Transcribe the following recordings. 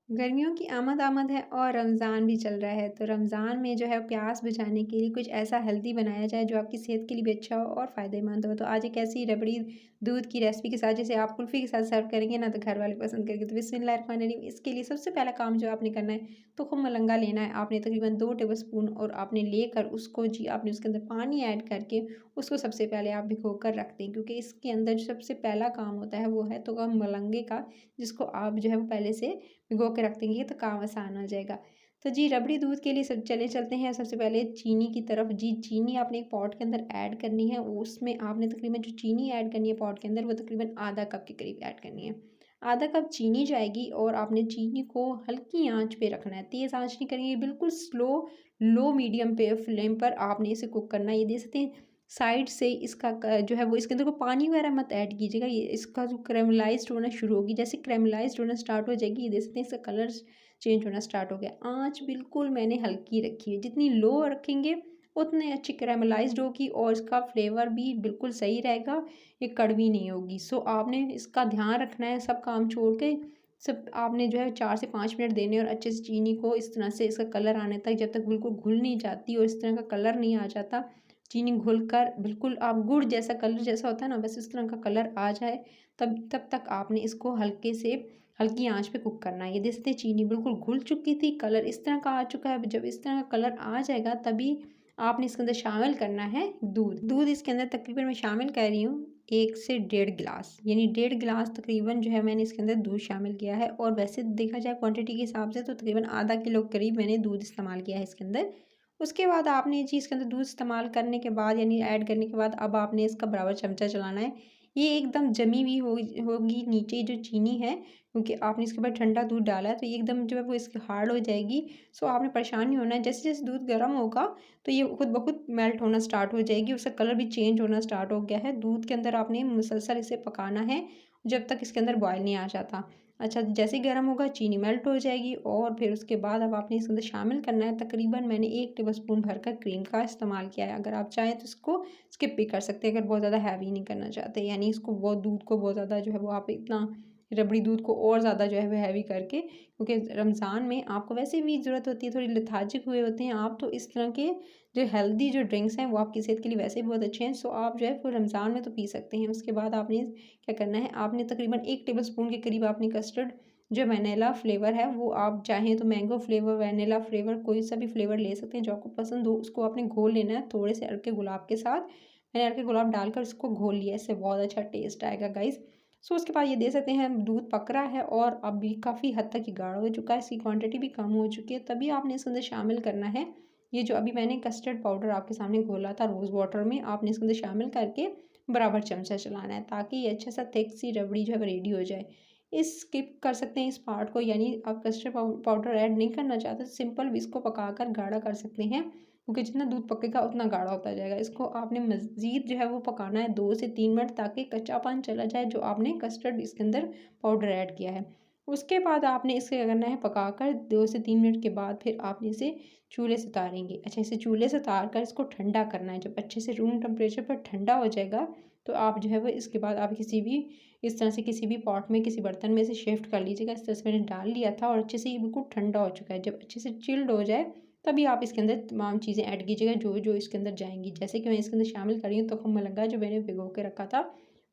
गर्मियों की आमद है और रमज़ान भी चल रहा है, तो रमज़ान में जो है प्यास बुझाने के लिए कुछ ऐसा हेल्दी बनाया जाए जो आपकी सेहत के लिए भी अच्छा हो और फ़ायदेमंद हो। तो आज एक ऐसी रबड़ी दूध की रेसिपी के साथ जिसे आप कुल्फ़ी के साथ सर्व करेंगे ना तो घर वाले पसंद करेंगे। तो बिस्मिल्लाहिर्रहमानिर्रहीम, इसके लिए सबसे पहला काम जो आपने करना है तो खूब मलंगा लेना है आपने तकरीबन 2 टेबलस्पून और आपने लेकर उसको जी आपने उसके अंदर पानी ऐड करके उसको सबसे पहले आप भिगो कर रख दें, क्योंकि इसके अंदर जो सबसे पहला काम होता है वो है तो मलंगे का, जिसको आप जो है वो पहले से भिगो के रख देंगे तो काम आसान हो जाएगा। तो जी रबड़ी दूध के लिए सब चले चलते हैं सबसे पहले चीनी की तरफ। जी चीनी आपने एक पॉट के अंदर ऐड करनी है, उसमें आपने तकरीबन जो चीनी ऐड करनी है पॉट के अंदर वो तकरीबन आधा कप के करीब ऐड करनी है। आधा कप चीनी जाएगी और आपने चीनी को हल्की आंच पे रखना है, तेज़ आंच नहीं करनी है, बिल्कुल स्लो लो मीडियम पे फ्लेम पर आपने इसे कुक करना है। ये देख सकते हैं साइड से इसका जो है वो इसके अंदर को पानी वगैरह मत ऐड कीजिएगा, ये इसका जो क्रेमलाइज्ड होना शुरू होगी, जैसे क्रेमलाइज्ड होना स्टार्ट हो जाएगी ये देख सकते हैं इसका कलर चेंज होना स्टार्ट हो गया। आंच बिल्कुल मैंने हल्की रखी है, जितनी लो रखेंगे उतनी अच्छी क्रेमलाइज्ड होगी और इसका फ्लेवर भी बिल्कुल सही रहेगा, ये कड़वी नहीं होगी। सो आपने इसका ध्यान रखना है, सब काम छोड़ के सब आपने जो है 4 से 5 मिनट देने और अच्छे से चीनी को इस तरह से इसका कलर आने तक, जब तक बिल्कुल घुल नहीं जाती और इस तरह का कलर नहीं आ जाता, चीनी घुलकर बिल्कुल आप गुड़ जैसा कलर जैसा होता है ना बस इस तरह का कलर आ जाए, तब तक आपने इसको हल्के से हल्की आंच पे कुक करना है। ये देखते चीनी बिल्कुल घुल चुकी थी, कलर इस तरह का आ चुका है। जब इस तरह का कलर आ जाएगा तभी आपने इसके अंदर शामिल करना है दूध। दूध इसके अंदर तकरीबन मैं शामिल कर रही हूँ 1 से डेढ़ गिलास, यानी डेढ़ गिलास तकरीबन जो है मैंने इसके अंदर दूध शामिल किया है। और वैसे देखा जाए क्वांटिटी के हिसाब से तो तकरीबन आधा किलो करीब मैंने दूध इस्तेमाल किया है इसके अंदर। उसके बाद आपने ये चीज़ के अंदर दूध इस्तेमाल करने के बाद यानी ऐड करने के बाद अब आपने इसका बराबर चमचा चलाना है। ये एकदम जमी हुई होगी नीचे जो चीनी है, क्योंकि आपने इसके बाद ठंडा दूध डाला है तो ये एकदम जो है वो इसकी हार्ड हो जाएगी। सो आपने परेशान नहीं होना है, जैसे-जैसे दूध गर्म होगा तो ये खुद ब खुद मेल्ट होना स्टार्ट हो जाएगी, उसका कलर भी चेंज होना स्टार्ट हो गया है। दूध के अंदर आपने मुसलसल इसे पकाना है जब तक इसके अंदर बॉयल नहीं आ जाता। अच्छा, जैसे ही गर्म होगा चीनी मेल्ट हो जाएगी और फिर उसके बाद अब आपने इसके अंदर शामिल करना है तकरीबन मैंने 1 टेबलस्पून भरकर क्रीम का इस्तेमाल किया है। अगर आप चाहें तो इसको स्किप भी कर सकते हैं अगर बहुत ज़्यादा हैवी नहीं करना चाहते, यानी इसको बहुत दूध को बहुत ज़्यादा जो है वो आप इतना रबड़ी दूध को और ज़्यादा जो है वो हैवी करके, क्योंकि रमज़ान में आपको वैसे भी ज़रूरत होती है, थोड़ी लेथार्जिक हुए होते हैं आप, तो इस तरह के जो हेल्दी जो ड्रिंक्स हैं वो आपकी सेहत के लिए वैसे भी बहुत अच्छे हैं। सो आप जो है वो रमज़ान में तो पी सकते हैं। उसके बाद आपने क्या करना है, आपने तकरीबन 1 टेबलस्पून के करीब आपने कस्टर्ड जो वैनिला फ्लेवर है वो आप चाहें तो मैंगो फ्लेवर, वैनिला फ्लेवर कोई सा भी फ्लेवर ले सकते हैं जो आपको पसंद हो, उसको आपने घोल लेना है थोड़े से अरके गुलाब के साथ। मैंने अरके गुलाब डालकर उसको घोल लिया, इससे बहुत अच्छा टेस्ट आएगा गाइस। सो उसके बाद ये दे सकते हैं दूध पक रहा है और अभी काफ़ी हद तक ये गाढ़ा हो चुका है, इसकी क्वांटिटी भी कम हो चुकी है, तभी आपने इसके अंदर शामिल करना है ये जो अभी मैंने कस्टर्ड पाउडर आपके सामने घोला था रोज़ वाटर में, आपने इसके अंदर शामिल करके बराबर चमचा चलाना है ताकि ये अच्छा सा थिक सी रबड़ी जो है रेडी हो जाए। इस स्किप कर सकते हैं इस पार्ट को, यानी आप कस्टर्ड पाउडर ऐड नहीं करना चाहते तो सिंपल इसको पकाकर गाढ़ा कर सकते हैं, क्योंकि जितना दूध पकेगा उतना गाढ़ा होता जाएगा। इसको आपने मज़ीद जो है वो पकाना है 2 से 3 मिनट ताकि कच्चापन चला जाए जो आपने कस्टर्ड इसके अंदर पाउडर ऐड किया है। उसके बाद आपने इसे क्या करना है पकाकर 2 से 3 मिनट के बाद फिर आपने इसे चूल्हे से उतारेंगे। अच्छा, इसे चूल्हे से उतार कर इसको ठंडा करना है, जब अच्छे से रूम टेम्परेचर पर ठंडा हो जाएगा तो आप जो है वो इसके बाद आप किसी भी इस तरह से किसी भी पॉट में किसी बर्तन में इसे शिफ्ट कर लीजिएगा। इस तरह से मैंने डाल लिया था और अच्छे से ये बिल्कुल ठंडा हो चुका है। जब अच्छे से चिल्ड हो जाए तभी आप इसके अंदर तमाम चीज़ें ऐड कीजिएगा जो जो इसके अंदर जाएंगी। जैसे कि मैं इसके अंदर शामिल कर रही हूँ तुखम मलंगा जो मैंने भिगो के रखा था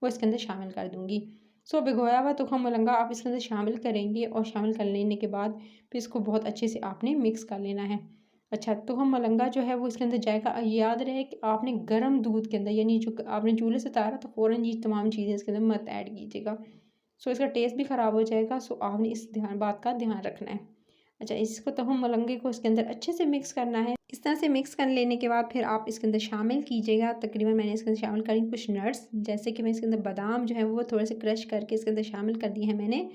वो इसके अंदर शामिल कर दूँगी। सो भिगोया हुआ तुखम मलंगा आप इसके अंदर शामिल करेंगे और शामिल कर लेने के बाद फिर इसको बहुत अच्छे से आपने मिक्स कर लेना है। अच्छा, तो हम मलंगा जो है वो इसके अंदर जाएगा। याद रहे कि आपने गर्म दूध के अंदर यानी जो आपने चूल्हे से उतारा तो फ़ौरन ये तमाम चीज़ें इसके अंदर मत ऐड कीजिएगा। सो इसका टेस्ट भी ख़राब हो जाएगा। सो आपने इस बात का ध्यान रखना है। अच्छा, इसको तो हम मलंगे को इसके अंदर अच्छे से मिक्स करना है। इस तरह से मिक्स कर लेने के बाद फिर आप इसके अंदर शामिल कीजिएगा तकरीबन मैंने इसके अंदर शामिल करी कुछ नट्स, जैसे कि मैं इसके अंदर बादाम जो है वो थोड़े से क्रश करके इसके अंदर शामिल कर दिए हैं मैंने।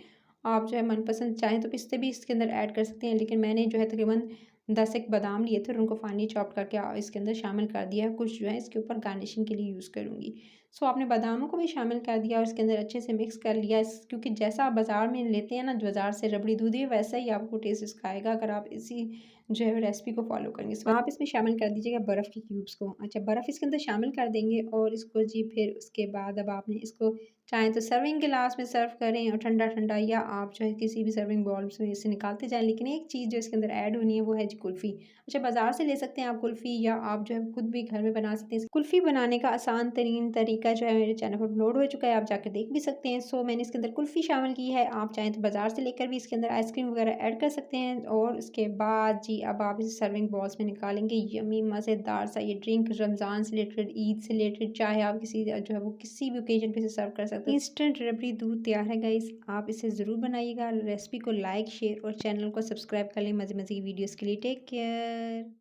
आप जो है मनपसंद चाहें तो पिस्ते भी इसके अंदर ऐड कर सकते हैं, लेकिन मैंने जो है तकरीबन 10 एक बादाम लिए थे और उनको फ़ाइनली चॉप करके इसके अंदर शामिल कर दिया है। कुछ जो है इसके ऊपर गार्निशिंग के लिए यूज़ करूँगी। सो आपने बादामों को भी शामिल कर दिया और इसके अंदर अच्छे से मिक्स कर लिया क्योंकि जैसा आप बाज़ार में लेते हैं ना बाज़ार से रबड़ी दूध ही वैसा ही आपको टेस्ट इसका आएगा अगर आप इसी जो है रेसिपी को फॉलो करेंगे। इसके बाद आप इसमें शामिल कर दीजिएगा बर्फ़ के क्यूब्स को। अच्छा, बर्फ़ इसके अंदर शामिल कर देंगे और इसको जी फिर उसके बाद अब आपने इसको चाहें तो सर्विंग गिलास में सर्व करें और ठंडा-ठंडा, या आप जो है किसी भी सर्विंग बाउल्स में इसे निकालते जाएँ। लेकिन एक चीज़ जो इसके अंदर ऐड होनी है वो है जी कुल्फ़ी। अच्छा, बाज़ार से ले सकते हैं आप कुल्फ़ी, या आप जो है खुद भी घर में बना सकते हैं। कुल्फ़ी बनाने का आसान तरीन तरीका जो है मेरे चैनल पर अपलोड हो चुका है, आप जाकर देख भी सकते हैं। सो मैंने इसके अंदर कुल्फ़ी शामिल की है। आप चाहें तो बाज़ार से लेकर भी इसके अंदर आइसक्रीम वगैरह ऐड कर सकते हैं और उसके बाद जी अब आप इसे सर्विंग बॉल्स में निकालेंगे। यम्मी मज़ेदार सा ये ड्रिंक रमज़ान से रिलेटेड, ईद से रिलेटेड, चाहे आप किसी जो है वो किसी भी ओकेज़न पे इसे सर्व कर सकते हैं। इंस्टेंट रबड़ी दूध तैयार है गाइस, आप इसे ज़रूर बनाइएगा। रेसिपी को लाइक, शेयर और चैनल को सब्सक्राइब कर लें मज़े-मज़े की वीडियोज़ के लिए। Take care.